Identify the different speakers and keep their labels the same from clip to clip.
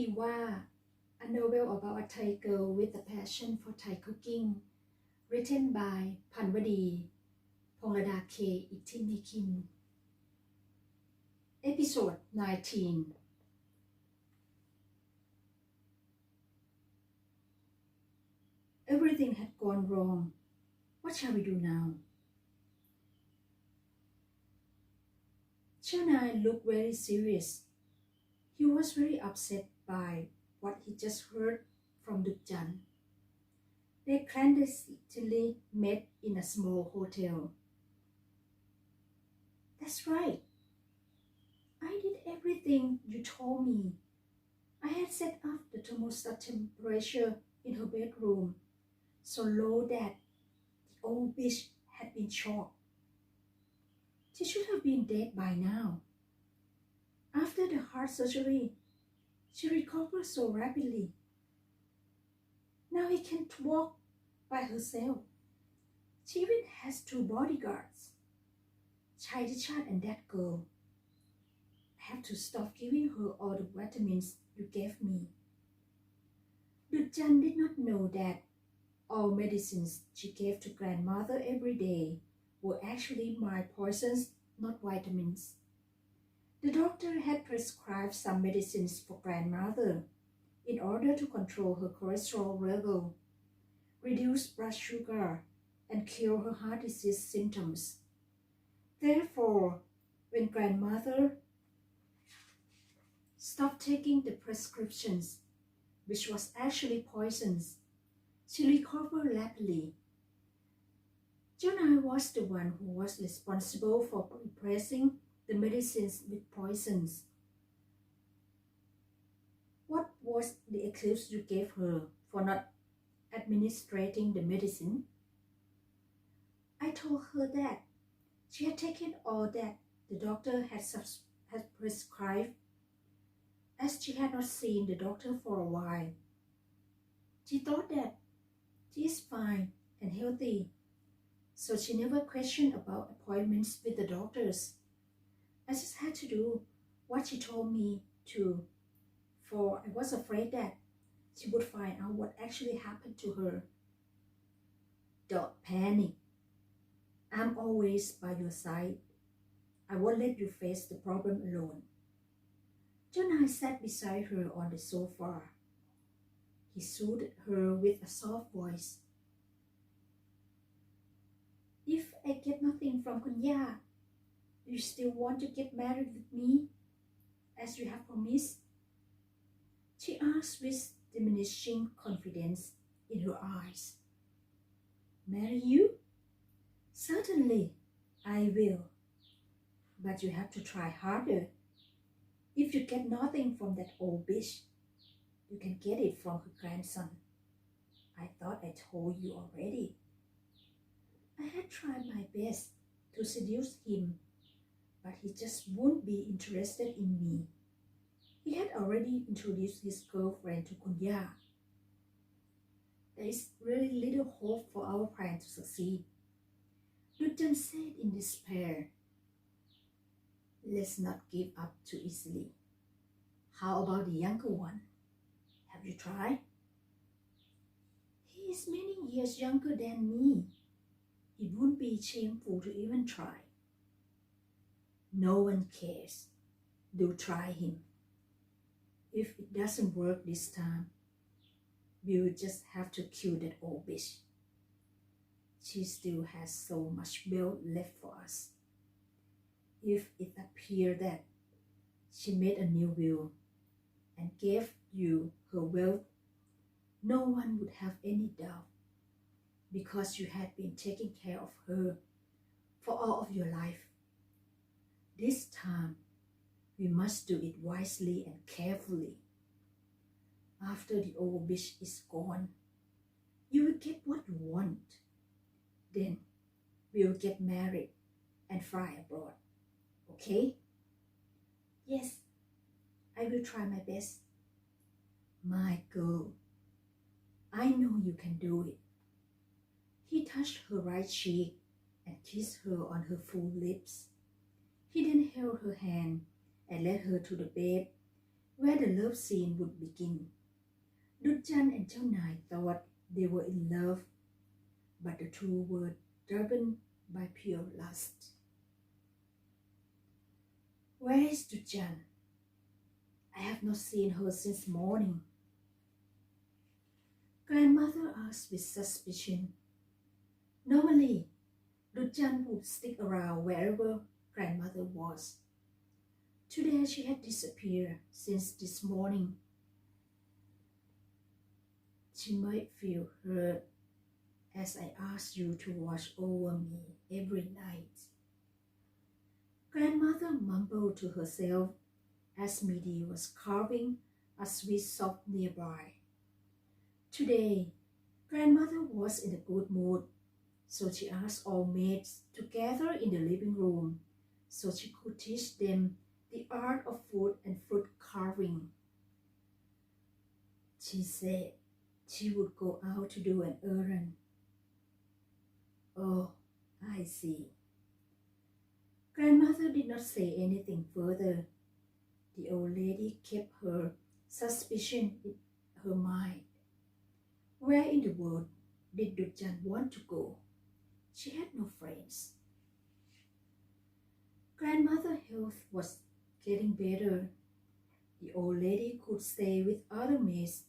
Speaker 1: Diva, a novel about a Thai girl with a passion for Thai cooking, written by Panwadee, Ponglada Ittimakin. Episode 19. Everything had gone wrong. What shall we do now? Chennai looked very serious. He was very upset by what he just heard from Dukjan. They clandestinely met in a small hotel. That's right. I did everything you told me. I had set up the thermostat temperature in her bedroom so low that the old bitch had been shocked. She should have been dead by now. After the heart surgery, she recovered so rapidly. Now he can't walk by herself. She even has 2 bodyguards, Chai and that girl. I have to stop giving her all the vitamins you gave me. Dukjan did not know that all medicines she gave to grandmother every day were actually mild poisons, not vitamins. The doctor had prescribed some medicines for grandmother in order to control her cholesterol level, reduce blood sugar, and cure her heart disease symptoms. Therefore, when grandmother stopped taking the prescriptions, which was actually poisons, she recovered rapidly. Jonai was the one who was responsible for replacing the medicines with poisons. What was the excuse you gave her for not administering the medicine? I told her that she had taken all that the doctor had prescribed, as she had not seen the doctor for a while. She thought that she is fine and healthy, so she never questioned about appointments with the doctors. I just had to do what she told me to, for I was afraid that she would find out what actually happened to her. Don't panic. I'm always by your side. I won't let you face the problem alone. Jonai sat beside her on the sofa. He soothed her with a soft voice. If I get nothing from Kunya, do you still want to get married with me, as you have promised? She asked with diminishing confidence in her eyes. Marry you? Certainly, I will. But you have to try harder. If you get nothing from that old bitch, you can get it from her grandson. I thought I told you already. I had tried my best to seduce him, but he just wouldn't be interested in me. He had already introduced his girlfriend to Kunya. There is really little hope for our plan to succeed. Dukjan said in despair. Let's not give up too easily. How about the younger one? Have you tried? He is many years younger than me. It wouldn't be shameful to even try. No one cares. Do try him. If it doesn't work this time, we will just have to kill that old bitch. She still has so much wealth left for us. If it appears that she made a new will and gave you her wealth, no one would have any doubt, because you had been taking care of her for all of your life. This time, we must do it wisely and carefully. After the old bitch is gone, you will get what you want. Then we will get married and fly abroad. Okay? Yes, I will try my best. My girl, I know you can do it. He touched her right cheek and kissed her on her full lips. He then held her hand and led her to the bed, where the love scene would begin. Dutjan and Jalnai thought they were in love, but the two were driven by pure lust. Where is Dutjan? I have not seen her since morning. Grandmother asked with suspicion. Normally, Dutjan would stick around wherever grandmother was. Today she had disappeared since this morning. She might feel hurt as I asked you to watch over me every night. Grandmother mumbled to herself as Midi was carving a sweet sop nearby. Today, grandmother was in a good mood, so she asked all maids to gather in the living room so she could teach them the art of food and fruit carving. She said she would go out to do an errand. Oh, I see. Grandmother did not say anything further. The old lady kept her suspicion in her mind. Where in the world did Dutjan want to go? She had no friends. Grandmother's health was getting better. The old lady could stay with other maids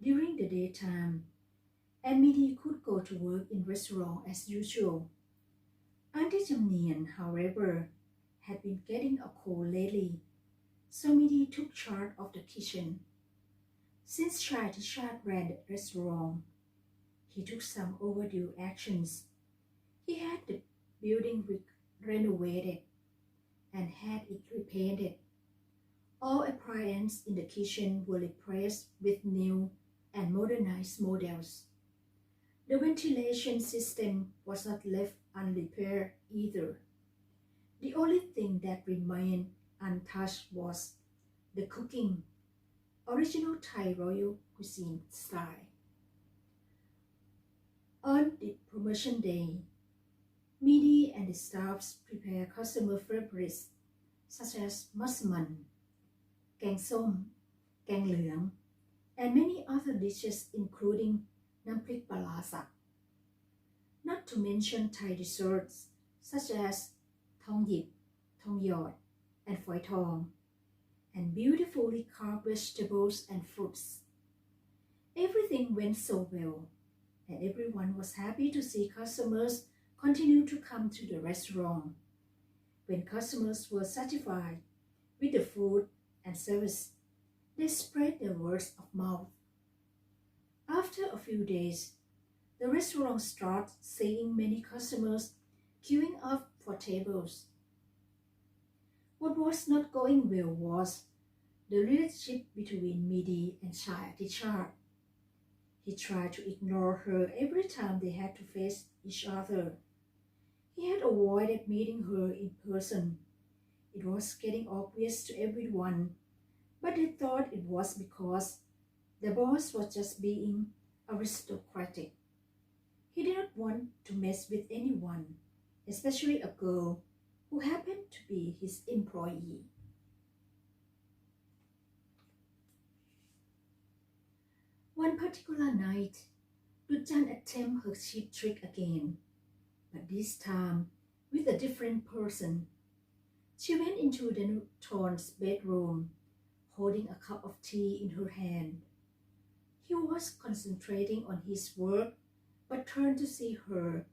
Speaker 1: during the daytime, and Midi could go to work in restaurant as usual. Auntie Jamnian, however, had been getting a cold lately, so Midi took charge of the kitchen. Since Chai Tishat ran the restaurant, he took some overdue actions. He had the building renovated and had it repainted. All appliances in the kitchen were replaced with new and modernized models. The ventilation system was not left unrepaired either. The only thing that remained untouched was the cooking, original Thai royal cuisine style. On the promotion day, Midi and the staffs prepare customer favorites such as massaman, kang som, kang leung, and many other dishes including namprik palasa. Not to mention Thai desserts such as thong yip, thong yot, and phoi thong, and beautifully carved vegetables and fruits. Everything went so well, and everyone was happy to see customers continue to come to the restaurant. When customers were satisfied with the food and service, they spread their words of mouth. After a few days, the restaurant started seeing many customers queuing up for tables. What was not going well was the relationship between Midi and Chai Tishat. He tried to ignore her every time they had to face each other. He had avoided meeting her in person. It was getting obvious to everyone, but they thought it was because the boss was just being aristocratic. He did not want to mess with anyone, especially a girl who happened to be his employee. One particular night, Dutjan attempted her cheap trick again, but this time with a different person. She went into the Newton's bedroom, holding a cup of tea in her hand. He was concentrating on his work, but turned to see her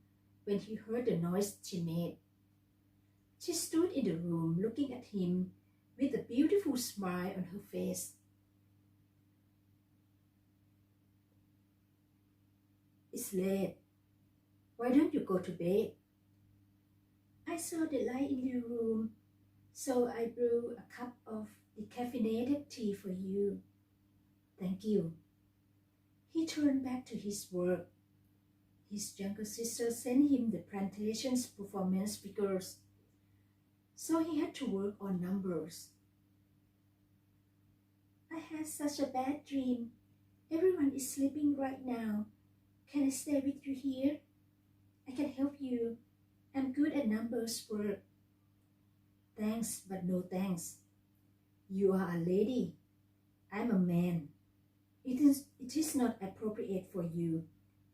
Speaker 1: when he heard the noise she made. She stood in the room looking at him with a beautiful smile on her face. It's late. Why don't you go to bed? I saw the light in your room, so I brewed a cup of decaffeinated tea for you. Thank you. He turned back to his work. His younger sister sent him the plantation's performance figures, so he had to work on numbers. I had such a bad dream. Everyone is sleeping right now. Can I stay with you here? I can help you. I'm good at numbers work. Thanks, but no thanks. You are a lady. I'm a man. It is not appropriate for you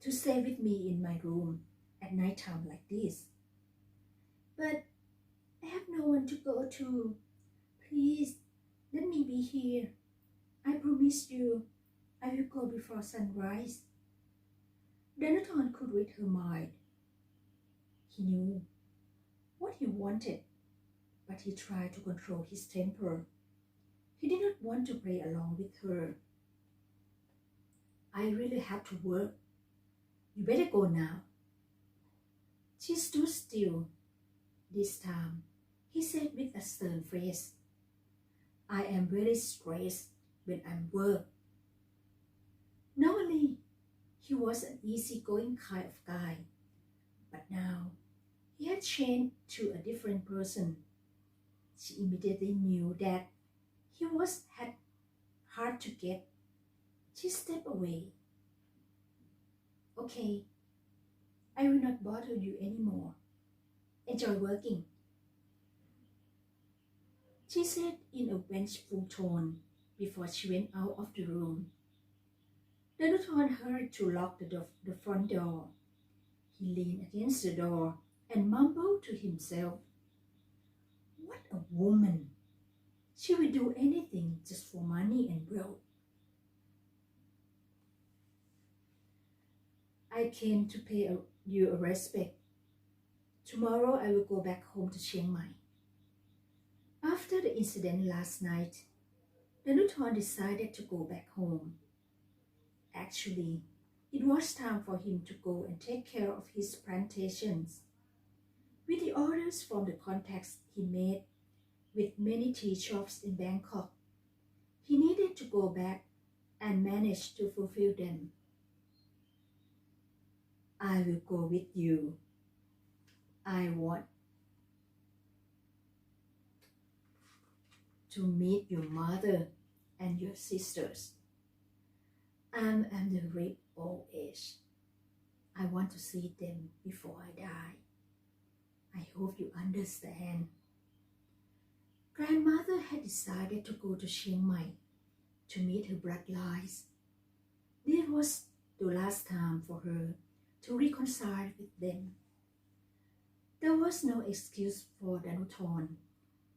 Speaker 1: to stay with me in my room at night time like this. But I have no one to go to. Please, let me be here. I promise you, I will go before sunrise. Donaton could read her mind. He knew what he wanted, but he tried to control his temper. He did not want to play along with her. I really have to work. You better go now. She stood still. This time, he said with a stern face, I am very stressed when I'm work. Normally, he was an easygoing kind of guy, but now he had changed to a different person. She immediately knew that he had hard to get. She stepped away. Okay, I will not bother you anymore. Enjoy working, she said in a vengeful tone before she went out of the room. Donaton hurried to lock the front door. He leaned against the door and mumbled to himself, what a woman! She will do anything just for money and wealth. I came to pay you a respect. Tomorrow I will go back home to Chiang Mai. After the incident last night, Danuton decided to go back home. Actually, it was time for him to go and take care of his plantations. With the orders from the contacts he made with many tea shops in Bangkok, he needed to go back and manage to fulfill them. I will go with you. I want to meet your mother and your sisters. I'm at the ripe old age. I want to see them before I die. I hope you understand. Grandmother had decided to go to Chiang Mai to meet her bloodlines. This was the last time for her to reconcile with them. There was no excuse for Danuton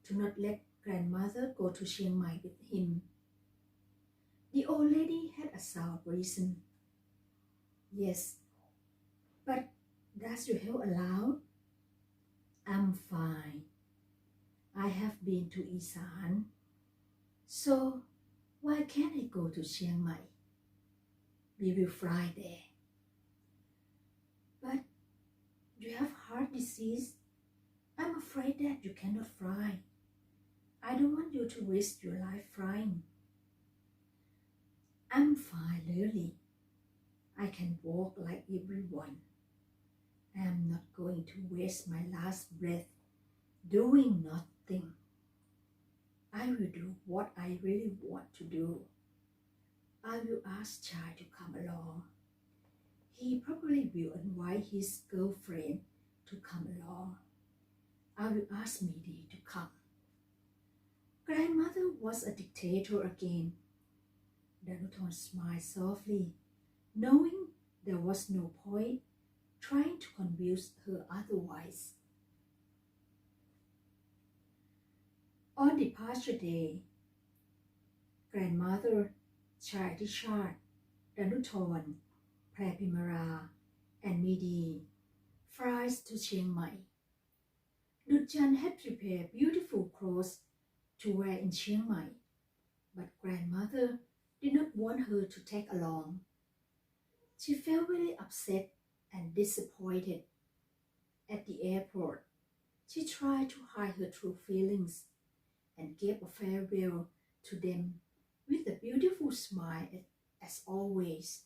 Speaker 1: to not let grandmother go to Chiang Mai with him. The old lady had a sound reason. Yes, but does your health allow? I'm fine. I have been to Isan, so why can't I go to Chiang Mai? We will fly there. But you have heart disease. I'm afraid that you cannot fly. I don't want you to risk your life flying. I'm fine, really. I can walk like everyone. I am not going to waste my last breath doing nothing. I will do what I really want to do. I will ask Chai to come along. He probably will invite his girlfriend to come along. I will ask Midi to come. Grandmother was a dictator again. Danuton smiled softly, knowing there was no point trying to convince her otherwise. On departure day, grandmother, Chai Richard, Danuton, Prabhimara, and Midi flies to Chiang Mai. Nutjan had prepared beautiful clothes to wear in Chiang Mai, but grandmother did not want her to take along. She felt really upset and disappointed. At the airport, she tried to hide her true feelings and gave a farewell to them with a beautiful smile as always.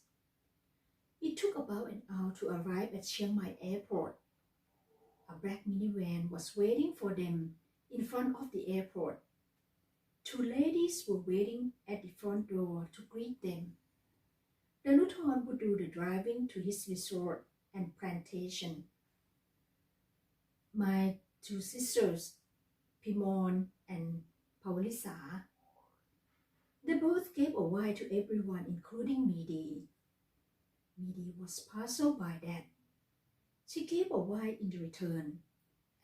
Speaker 1: It took about an hour to arrive at Chiang Mai airport. A black minivan was waiting for them in front of the airport. Two ladies were waiting at the front door to greet them. Danuton would do the driving to his resort and plantation. My two sisters, Pimon and Paulisa. The both gave a wine to everyone, including Midi. Midi was puzzled by that. She gave a wine in return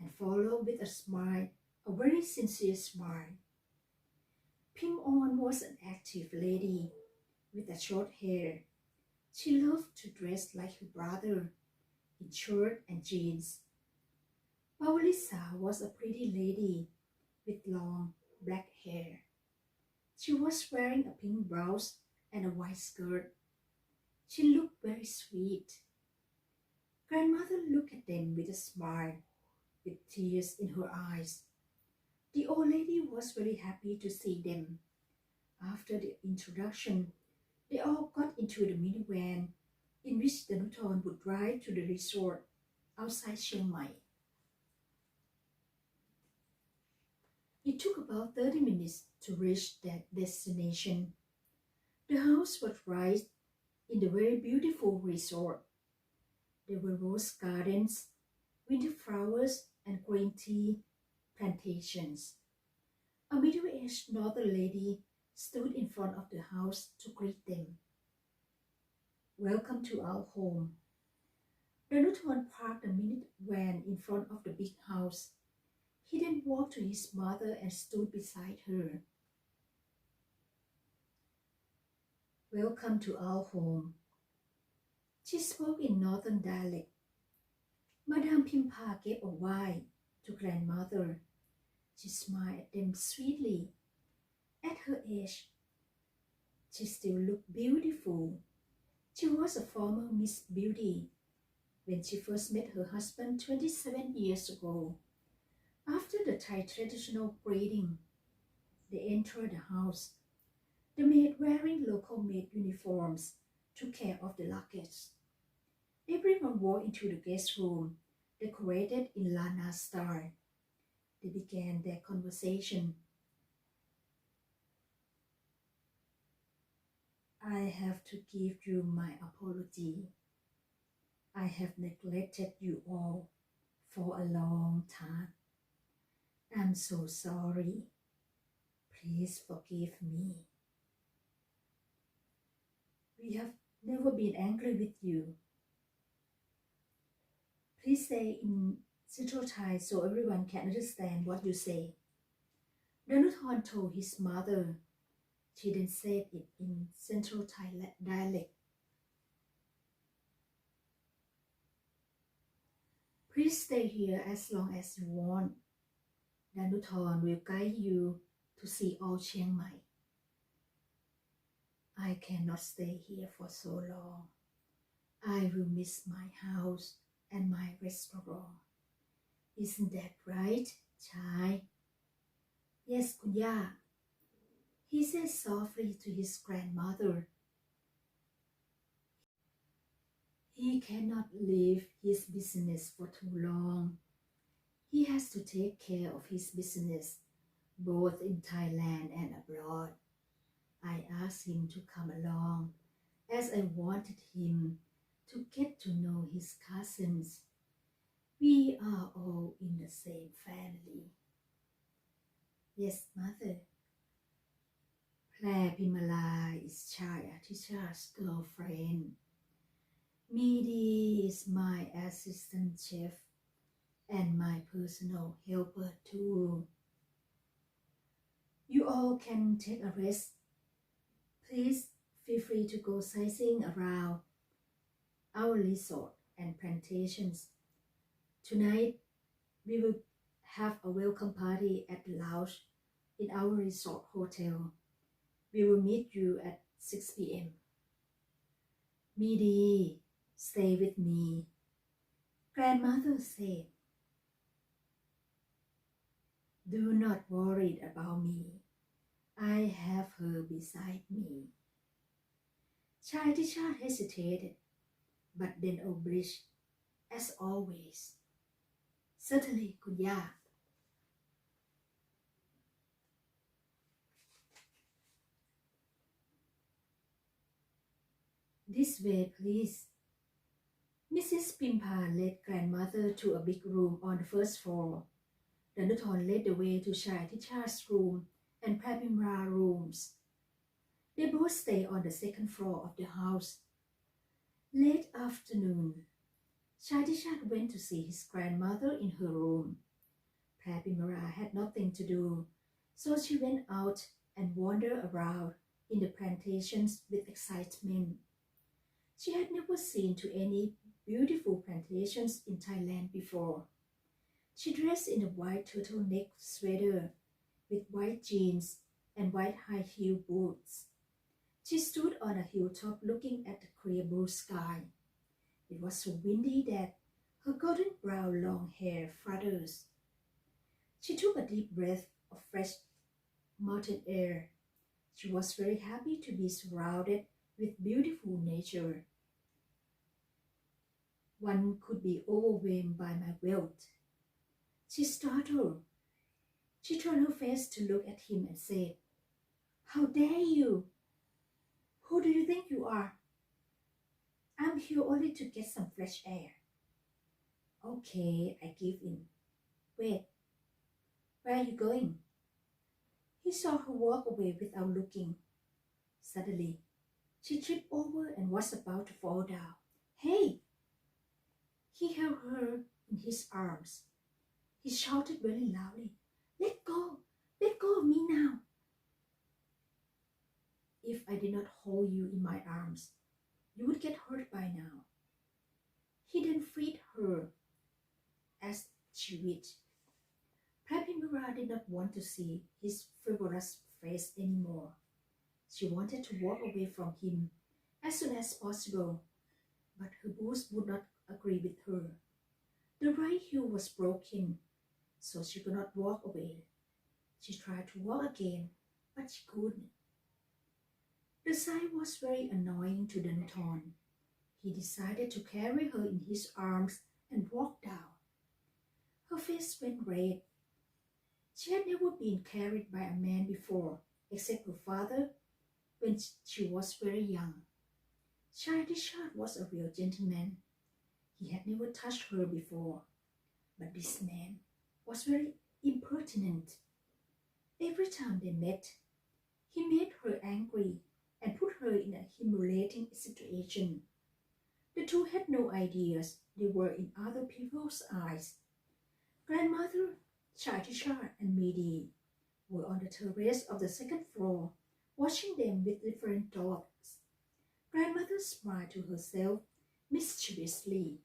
Speaker 1: and followed with a smile, a very sincere smile. Ping-on was an active lady with a short hair. She loved to dress like her brother, in shirt and jeans. Paulissa was a pretty lady with long black hair. She was wearing a pink blouse and a white skirt. She looked very sweet. Grandmother looked at them with a smile, with tears in her eyes. The old lady was very happy to see them. After the introduction, they all got into the minivan in which the Nuthorn would drive to the resort outside Chiang Mai. It took about 30 minutes to reach their destination. The house was right in the very beautiful resort. There were rose gardens, winter flowers, and green tea plantations. A middle-aged northern lady stood in front of the house to greet them. "Welcome to our home." The Nuthorn parked the minivan in front of the big house. He then walked to his mother and stood beside her. "Welcome to our home." She spoke in northern dialect. Madame Pimpa gave a wine to grandmother. She smiled at them sweetly. At her age, she still looked beautiful. She was a former Miss Beauty when she first met her husband 27 years ago. After the Thai traditional greeting, they entered the house. The maid, wearing local maid uniforms, took care of the luggage. Everyone walked into the guest room, decorated in Lana style. They began their conversation. "I have to give you my apology. I have neglected you all for a long time. I'm so sorry. Please forgive me. We have never been angry with you." Please say in Central Thai so everyone can understand what you say. The Nuthorn told his mother. She then said it in Central Thai dialect. "Please stay here as long as you want. The Nuthorn will guide you to see all Chiang Mai. I cannot stay here for so long. I will miss my house and my restaurant. Isn't that right, Chai?" "Yes, Kunya," he said softly to his grandmother. He cannot leave his business for too long. He has to take care of his business, both in Thailand and abroad. I asked him to come along, as I wanted him to get to know his cousins. We are all in the same family." "Yes, mother." Claire Pimala is Chai Atisha's girlfriend. Midi is my assistant chef and my personal helper too. You all can take a rest. Please feel free to go sightseeing around our resort and plantations. Tonight, we will have a welcome party at the lounge in our resort hotel. We will meet you at 6 p.m. "Midi, stay with me," grandmother said. "Do not worry about me. I have her beside me." Chai Tisha hesitated, but then obliged, as always. "Certainly, Kunya." "This way, please." Mrs. Pimpa led grandmother to a big room on the first floor. The Nuthorn led the way to Chai Tisha's room and Prapimra rooms. They both stayed on the second floor of the house. Late afternoon, Shadishat went to see his grandmother in her room. Prabimara had nothing to do, so she went out and wandered around in the plantations with excitement. She had never seen to any beautiful plantations in Thailand before. She dressed in a white turtleneck sweater with white jeans and white high-heel boots. She stood on a hilltop looking at the clear blue sky. It was so windy that her golden brown long hair flutters. She took a deep breath of fresh mountain air. She was very happy to be surrounded with beautiful nature. One could be overwhelmed by my wealth. She startled. She turned her face to look at him and said, "How dare you? Who do you think you are? I'm here only to get some fresh air." "Okay, I give in. Wait, where are you going?" He saw her walk away without looking. Suddenly, she tripped over and was about to fall down. "Hey!" He held her in his arms. He shouted very loudly, "Let go! Let go of me now!" "If I did not hold you in my arms, you would get hurt by now." He then freed her as she reached. Prabimura did not want to see his frivolous face anymore. She wanted to walk away from him as soon as possible, but her boots would not agree with her. The right heel was broken, so she could not walk away. She tried to walk again, but she couldn't. The sight was very annoying to Danton. He decided to carry her in his arms and walk down. Her face went red. She had never been carried by a man before, except her father, when she was very young. Shadishat was a real gentleman. He had never touched her before, but this man was very impertinent. Every time they met, he made her angry and put her in a humiliating situation. The two had no ideas they were in other people's eyes. Grandmother, Shadishat, and Midi were on the terrace of the second floor, watching them with different thoughts. Grandmother smiled to herself mischievously.